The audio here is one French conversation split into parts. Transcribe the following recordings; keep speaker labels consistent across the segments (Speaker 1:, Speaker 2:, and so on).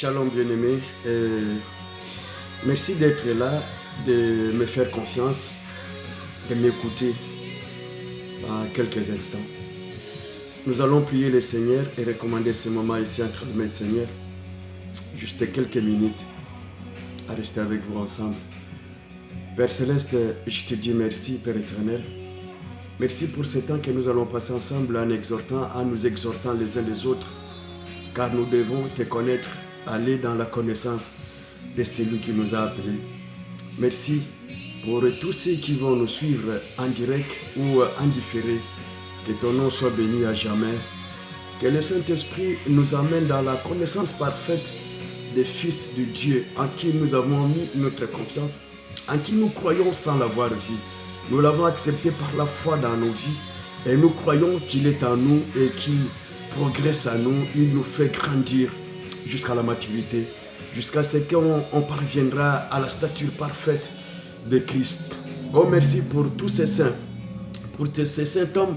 Speaker 1: Shalom bien-aimé, merci d'être là, de me faire confiance, de m'écouter en quelques instants. Nous allons prier le Seigneur et recommander ce moment ici entre les mains du Seigneur. Juste quelques minutes à rester avec vous ensemble. Père Céleste, je te dis merci, Père éternel. Merci pour ce temps que nous allons passer ensemble en nous exhortant les uns les autres, car nous devons te connaître, aller dans la connaissance de celui qui nous a appelés. Merci pour tous ceux qui vont nous suivre en direct ou en différé. Que ton nom soit béni à jamais. Que le Saint-Esprit nous amène dans la connaissance parfaite des fils de Dieu en qui nous avons mis notre confiance, en qui nous croyons sans l'avoir vu. Nous l'avons accepté par la foi dans nos vies et nous croyons qu'il est en nous et qu'il progresse à nous. Il nous fait grandir jusqu'à la maturité, jusqu'à ce qu'on parviendra à la stature parfaite de Christ. Oh, merci pour tous ces saints, pour ces saints hommes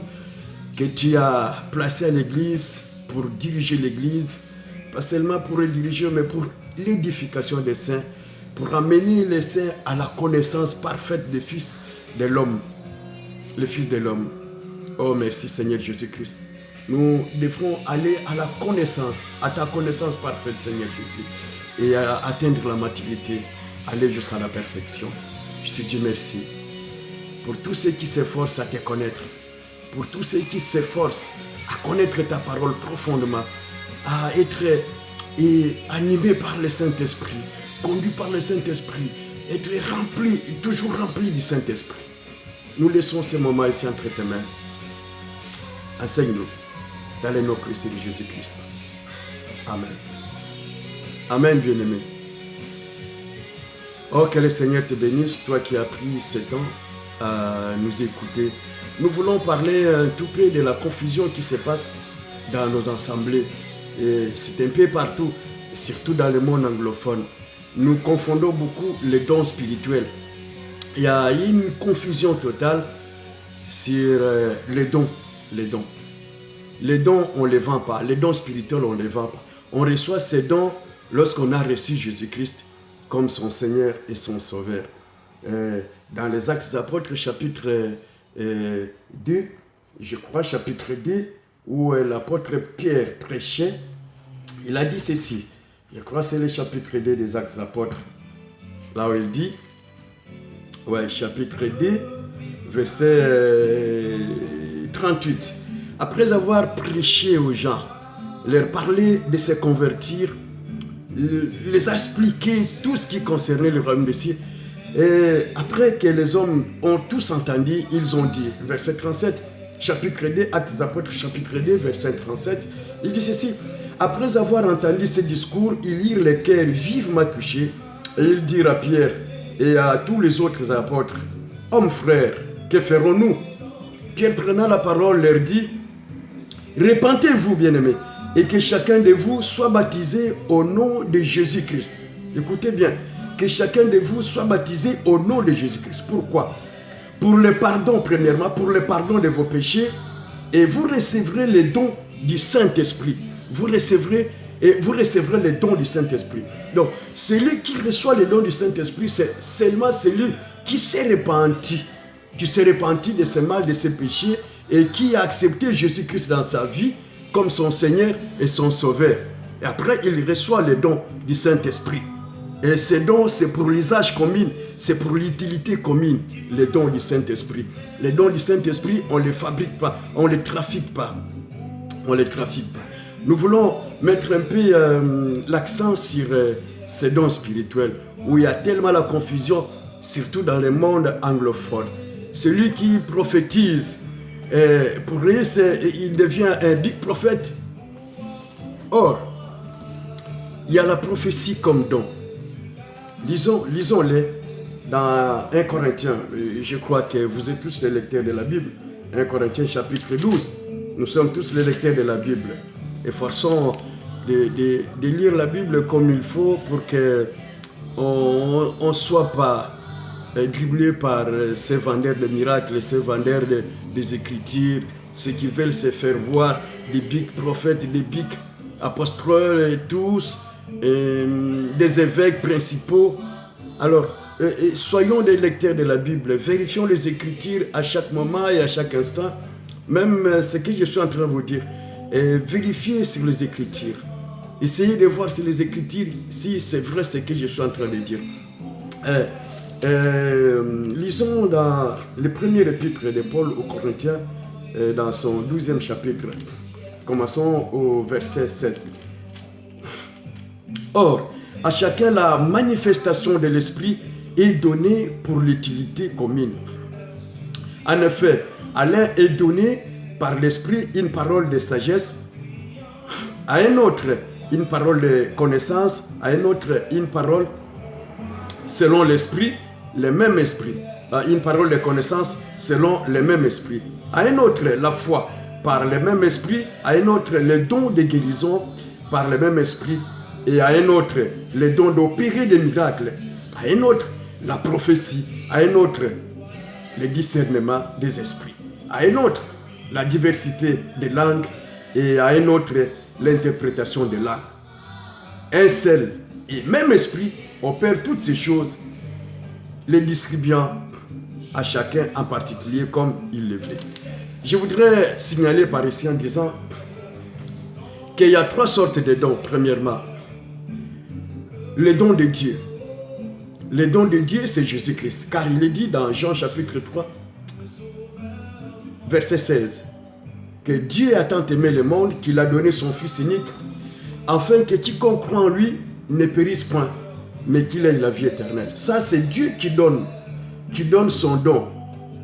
Speaker 1: que tu as placés à l'église pour diriger l'église, pas seulement pour les diriger, mais pour l'édification des saints, pour amener les saints à la connaissance parfaite des fils de l'homme, le Fils de l'homme. Oh, merci Seigneur Jésus-Christ. Nous devrons aller à la connaissance, à ta connaissance parfaite, Seigneur Jésus, et à atteindre la maturité, aller jusqu'à la perfection. Je te dis merci pour tous ceux qui s'efforcent à te connaître, pour tous ceux qui s'efforcent à connaître ta parole profondément, à être animés par le Saint-Esprit, conduits par le Saint-Esprit, être remplis, toujours remplis du Saint-Esprit. Nous laissons ce moment ici entre tes mains. Enseigne-nous dans le nom précieux de Jésus-Christ. Amen. Amen, bien-aimé. Oh, que le Seigneur te bénisse, toi qui as pris ce temps à nous écouter. Nous voulons parler un tout peu de la confusion qui se passe dans nos assemblées. Et c'est un peu partout, surtout dans le monde anglophone. Nous confondons beaucoup les dons spirituels. Il y a une confusion totale sur les dons. Les dons, on ne les vend pas. Les dons spirituels, on ne les vend pas. On reçoit ces dons lorsqu'on a reçu Jésus-Christ comme son Seigneur et son Sauveur. Dans les Actes des Apôtres, chapitre 2, je crois, chapitre 2, où l'apôtre Pierre prêchait, il a dit ceci. Je crois que c'est le chapitre 2 des Actes des Apôtres. Là où il dit, chapitre 2, verset 38. Après avoir prêché aux gens, leur parler de se convertir, les expliquer tout ce qui concernait le royaume des cieux. Et après que les hommes ont tous entendu, ils ont dit, verset 37, chapitre 2, Actes des Apôtres, chapitre 2, verset 37, il dit ceci. Après avoir entendu ce discours, ils eurent les cœurs vivement touchés et ils dirent à Pierre et à tous les autres apôtres, « Hommes frères, que ferons-nous » Pierre prenant la parole leur dit, « Repentez-vous, bien-aimés, et que chacun de vous soit baptisé au nom de Jésus-Christ. » Écoutez bien, que chacun de vous soit baptisé au nom de Jésus-Christ. Pourquoi? Pour le pardon, premièrement, pour le pardon de vos péchés, et vous recevrez les dons du Saint-Esprit. Vous recevrez les dons du Saint-Esprit. Donc, celui qui reçoit les dons du Saint-Esprit, c'est seulement celui qui s'est repenti. Qui s'est repenti de ses mal, de ses péchés, et qui a accepté Jésus-Christ dans sa vie comme son Seigneur et son Sauveur. Et après, il reçoit les dons du Saint-Esprit. Et ces dons, c'est pour l'usage commun, c'est pour l'utilité commune, les dons du Saint-Esprit. Les dons du Saint-Esprit, on ne les fabrique pas, on ne les trafique pas. On ne les trafique pas. Nous voulons mettre un peu l'accent sur ces dons spirituels, où il y a tellement la confusion, surtout dans le monde anglophone. Celui qui prophétise, pour lui, il devient un big prophète. Or, il y a la prophétie comme don. Lisons-les dans 1 Corinthiens. Je crois que vous êtes tous les lecteurs de la Bible. 1 Corinthiens chapitre 12. Nous sommes tous les lecteurs de la Bible. Efforçons de lire la Bible comme il faut pour qu'on ne soit pas dribblé par ces vendeurs de miracles, ces vendeurs des Écritures, ceux qui veulent se faire voir des big prophètes, des big apôtres et tous, des évêques principaux. Alors, soyons des lecteurs de la Bible, vérifions les Écritures à chaque moment et à chaque instant, même ce que je suis en train de vous dire. Vérifiez sur les Écritures. Essayez de voir sur les Écritures si c'est vrai ce que je suis en train de dire. Lisons dans le premier épître de Paul aux Corinthiens, dans son 12e chapitre. Commençons au verset 7. Or, à chacun la manifestation de l'Esprit est donnée pour l'utilité commune. En effet, à l'un est donné par l'Esprit une parole de sagesse, à un autre une parole de connaissance, à un autre une parole selon l'Esprit, le même Esprit. Une parole de connaissance selon le même Esprit. À un autre la foi par le même Esprit, à un autre le don de guérison par le même Esprit, et à un autre le don d'opérer des miracles, à un autre la prophétie, à un autre le discernement des esprits, à un autre la diversité des langues, et à un autre l'interprétation des langues. Un seul et même Esprit opère toutes ces choses, les distribuant à chacun en particulier comme il le veut. Je voudrais signaler par ici en disant qu'il y a 3 sortes de dons. Premièrement, le don de Dieu. Le don de Dieu, c'est Jésus-Christ. Car il est dit dans Jean chapitre 3, verset 16, que Dieu a tant aimé le monde qu'il a donné son Fils unique, afin que quiconque croit en lui ne périsse point, mais qu'il ait la vie éternelle. Ça, c'est Dieu qui donne son don.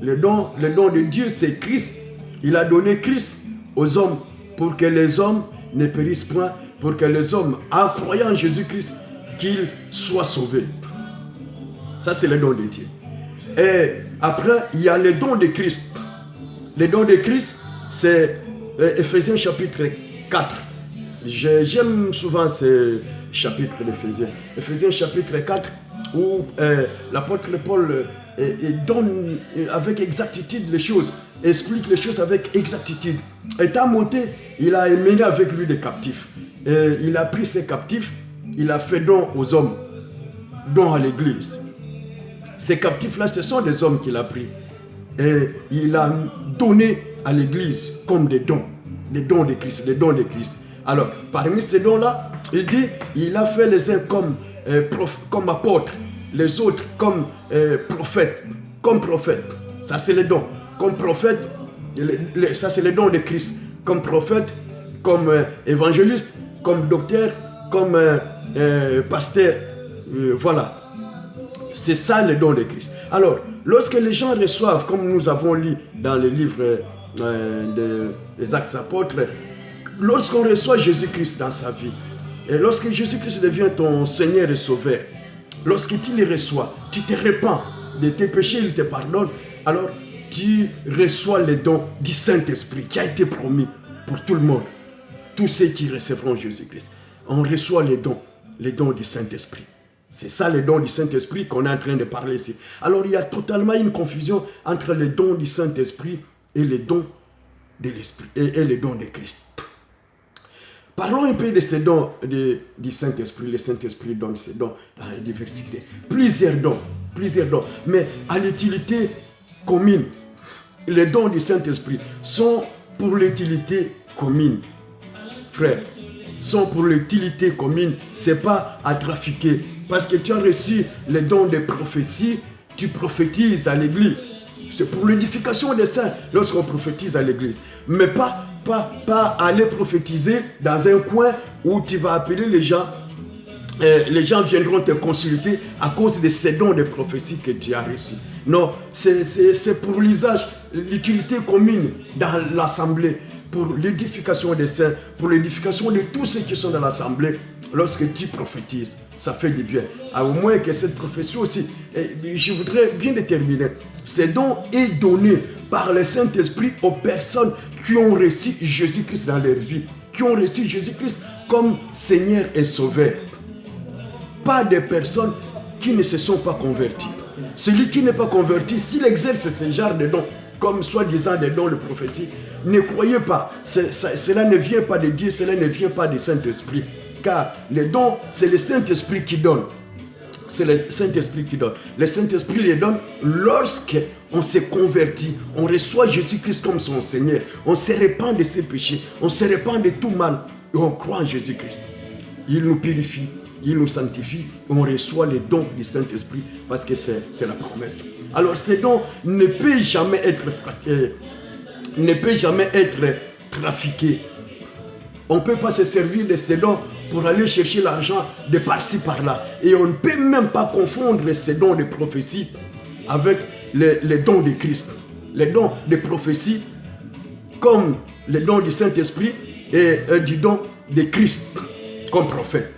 Speaker 1: Le don de Dieu, c'est Christ. Il a donné Christ aux hommes pour que les hommes ne périssent point, pour que les hommes, en croyant en Jésus-Christ, qu'ils soient sauvés. Ça, c'est le don de Dieu. Et après, il y a le don de Christ. Le don de Christ, c'est Éphésiens chapitre 4. J'aime souvent ce chapitre d'Éphésiens. Éphésiens chapitre 4, où l'apôtre Paul donne avec exactitude les choses, explique les choses avec exactitude. Étant monté, il a emmené avec lui des captifs. Et il a pris ces captifs, il a fait don aux hommes, don à l'église. Ces captifs-là, ce sont des hommes qu'il a pris. Et il a donné à l'église comme des dons de Christ, des dons de Christ. Alors, parmi ces dons-là, il dit, il a fait les uns comme apôtres, les autres comme prophètes, ça c'est les dons. Comme prophète, ça c'est les dons de Christ. Comme prophète, comme évangéliste, comme docteur, comme pasteur. Voilà. C'est ça le don de Christ. Alors, lorsque les gens reçoivent, comme nous avons lu dans le livre des Actes des Apôtres, lorsqu'on reçoit Jésus-Christ dans sa vie, et lorsque Jésus-Christ devient ton Seigneur et Sauveur, lorsque tu le reçois, tu te repens de tes péchés, il te pardonne, alors tu reçois le don du Saint-Esprit qui a été promis pour tout le monde, tous ceux qui recevront Jésus-Christ. On reçoit les dons du Saint-Esprit. C'est ça les dons du Saint-Esprit qu'on est en train de parler ici. Alors il y a totalement une confusion entre les dons du Saint-Esprit et les dons de l'Esprit et les dons de Christ. Parlons un peu de ces dons du Saint-Esprit. Le Saint-Esprit donne ces dons dans la diversité. Plusieurs dons. Mais à l'utilité commune. Les dons du Saint-Esprit sont pour l'utilité commune. Frère, sont pour l'utilité commune. Ce n'est pas à trafiquer. Parce que tu as reçu les dons de prophétie, tu prophétises à l'église. C'est pour l'édification des saints lorsqu'on prophétise à l'église. Mais pas aller prophétiser dans un coin où tu vas appeler les gens. Les gens viendront te consulter à cause de ces dons de prophétie que tu as reçus. Non, c'est pour l'usage, l'utilité commune dans l'assemblée, pour l'édification des saints, pour l'édification de tous ceux qui sont dans l'assemblée. Lorsque tu prophétises, ça fait du bien. Au moins que cette prophétie aussi, je voudrais bien déterminer, ces dons est donné par le Saint-Esprit aux personnes qui ont reçu Jésus-Christ dans leur vie, qui ont reçu Jésus-Christ comme Seigneur et Sauveur. Pas des personnes qui ne se sont pas converties. Celui qui n'est pas converti, s'il exerce ce genre de dons, comme soi-disant des dons de prophétie, ne croyez pas, cela ne vient pas de Dieu, cela ne vient pas du Saint-Esprit. car les dons, c'est le Saint-Esprit qui donne. C'est le Saint-Esprit qui donne. Le Saint-Esprit les donne lorsqu'on s'est converti, on reçoit Jésus-Christ comme son Seigneur, on se répand de ses péchés, on se répand de tout mal et on croit en Jésus-Christ. Il nous purifie, il nous sanctifie et on reçoit les dons du Saint-Esprit parce que c'est la promesse. Alors ces dons ne peuvent jamais être trafiqués. On ne peut pas se servir de ces dons pour aller chercher l'argent de par-ci par-là. Et on ne peut même pas confondre ces dons de prophétie avec les dons de Christ. Les dons de prophétie comme les dons du Saint-Esprit et du don de Christ comme prophète.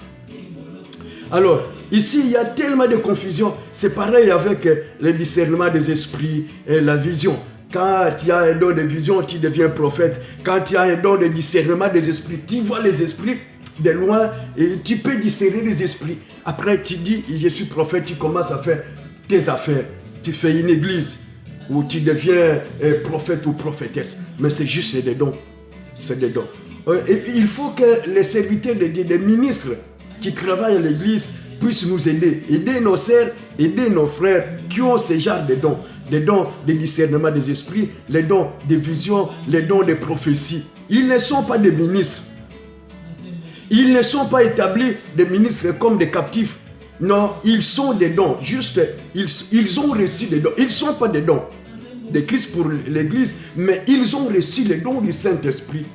Speaker 1: Alors, ici, il y a tellement de confusion. C'est pareil avec le discernement des esprits et la vision. Quand tu as un don de vision, tu deviens prophète. Quand tu as un don de discernement des esprits, tu vois les esprits de loin et tu peux discerner les esprits. Après, tu dis, je suis prophète, tu commences à faire tes affaires. Tu fais une église où tu deviens prophète ou prophétesse. Mais c'est juste des dons. C'est des dons. Et il faut que les serviteurs des ministres qui travaillent à l'église puissent nous aider. Aider nos sœurs, aider nos frères qui ont ce genre de dons. Les dons de discernement des esprits, les dons de vision, les dons de prophétie. Ils ne sont pas des ministres. Ils ne sont pas établis des ministres comme des captifs. Non, ils sont des dons. Juste, ils ont reçu des dons. Ils ne sont pas des dons de Christ pour l'église, mais ils ont reçu les dons du Saint-Esprit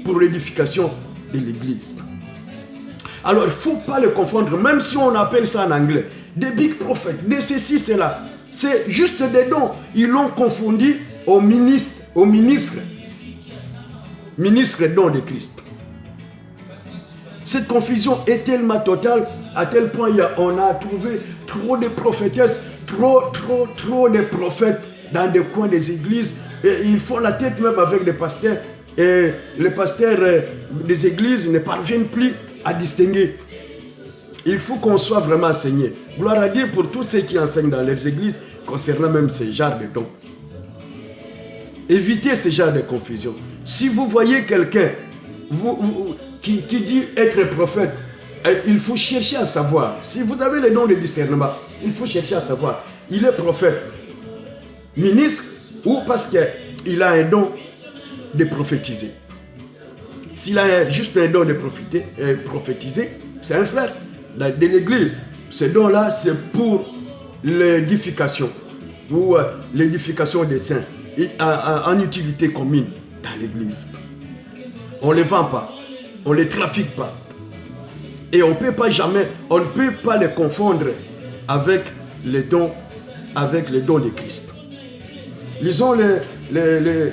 Speaker 1: pour l'édification de l'église. Alors, il ne faut pas le confondre, même si on appelle ça en anglais. Des big prophets, des ceci, cela. C'est juste des dons. Ils l'ont confondu au ministre don de Christ. Cette confusion est tellement totale, à tel point on a trouvé trop de prophétesses, trop de prophètes dans des coins des églises. Et ils font la tête même avec les pasteurs. Et les pasteurs des églises ne parviennent plus à distinguer. Il faut qu'on soit vraiment enseigné. Gloire à Dieu pour tous ceux qui enseignent dans leurs églises concernant même ce genre de dons. Évitez ce genre de confusion. Si vous voyez quelqu'un qui dit être prophète, il faut chercher à savoir. Si vous avez le don de discernement, il faut chercher à savoir. Il est prophète, ministre, ou parce qu'il a un don de prophétiser. S'il a juste un don de prophétiser, c'est un frère de l'église. Ce don-là, c'est pour l'édification ou l'édification des saints en utilité commune dans l'église. On ne les vend pas, on ne les trafique pas. Et on ne peut pas les confondre avec les dons de Christ. Lisons les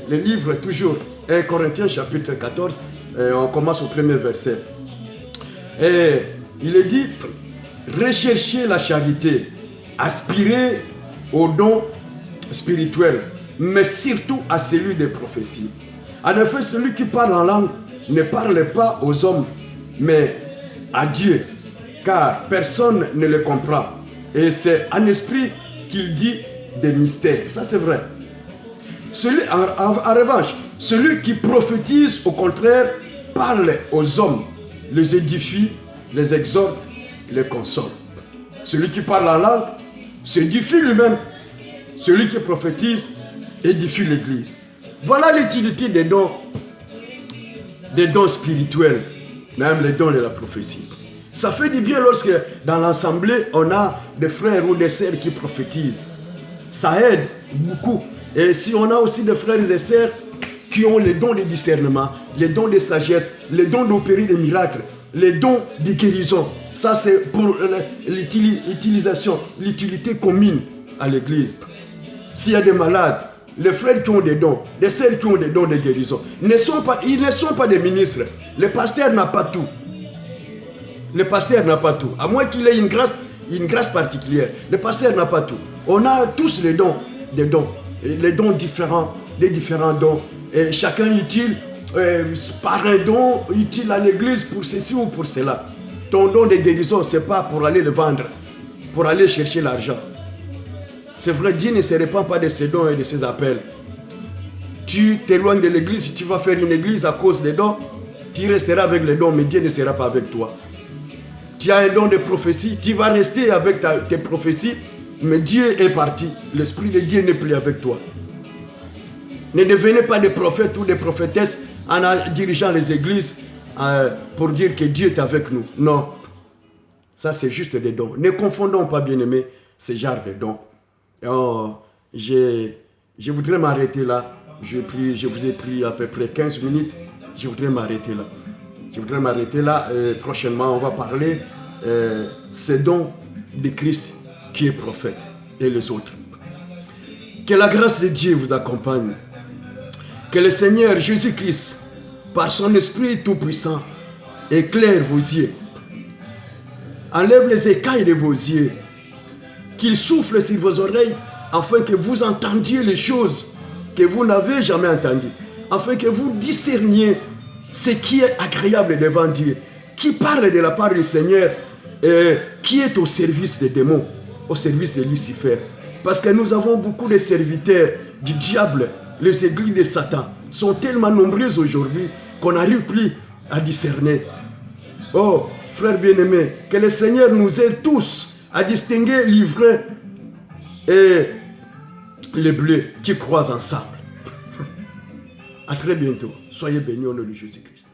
Speaker 1: livres toujours. 1 Corinthiens chapitre 14, on commence au premier verset. Et il est dit, recherchez la charité, aspirez aux dons spirituels, mais surtout à celui des prophéties. En effet, celui qui parle en langue ne parle pas aux hommes, mais à Dieu, car personne ne le comprend. Et c'est en esprit qu'il dit des mystères. Ça, c'est vrai. En revanche, celui qui prophétise, au contraire, parle aux hommes, les édifie, les exhorte, les console. Celui qui parle en langue s'édifie lui-même. Celui qui prophétise édifie l'église. Voilà l'utilité des dons spirituels, même les dons de la prophétie. Ça fait du bien lorsque dans l'assemblée, on a des frères ou des sœurs qui prophétisent. Ça aide beaucoup. Et si on a aussi des frères et sœurs qui ont les dons de discernement, les dons de sagesse, les dons d'opérer des miracles, les dons de guérison, ça c'est pour l'utilité commune à l'église. S'il y a des malades, les frères qui ont des dons, des sœurs qui ont des dons de guérison, ils ne sont pas des ministres. Le pasteur n'a pas tout. Le pasteur n'a pas tout. À moins qu'il ait une grâce particulière. Le pasteur n'a pas tout. On a tous les dons, les dons différents, les différents dons. Et chacun utile, par un don, utile à l'église pour ceci ou pour cela. Ton don de guérison, ce n'est pas pour aller le vendre, pour aller chercher l'argent. C'est vrai, Dieu ne se répand pas de ses dons et de ses appels. Tu t'éloignes de l'église, si tu vas faire une église à cause des dons, Tu resteras avec les dons, mais Dieu ne sera pas avec toi. Tu as un don de prophétie, tu vas rester avec tes prophéties, mais Dieu est parti. L'Esprit de Dieu n'est plus avec toi. Ne devenez pas des prophètes ou des prophétesses en dirigeant les églises pour dire que Dieu est avec nous. Non. Ça, c'est juste des dons. Ne confondons pas, bien-aimés, ce genre de dons. Oh, je voudrais m'arrêter là. Je vous ai pris à peu près 15 minutes. Je voudrais m'arrêter là. Prochainement, on va parler ces dons de Christ qui est prophète et les autres. Que la grâce de Dieu vous accompagne. Que le Seigneur Jésus-Christ, par son Esprit Tout-Puissant, éclaire vos yeux. Enlève les écailles de vos yeux. Qu'il souffle sur vos oreilles afin que vous entendiez les choses que vous n'avez jamais entendues. Afin que vous discerniez ce qui est agréable devant Dieu. Qui parle de la part du Seigneur et qui est au service des démons, au service de Lucifer. Parce que nous avons beaucoup de serviteurs du diable. Les églises de Satan sont tellement nombreuses aujourd'hui qu'on n'arrive plus à discerner. Oh, frères bien-aimés, que le Seigneur nous aide tous à distinguer l'ivraie et les bleus qui croisent ensemble. À très bientôt. Soyez bénis au nom de Jésus-Christ.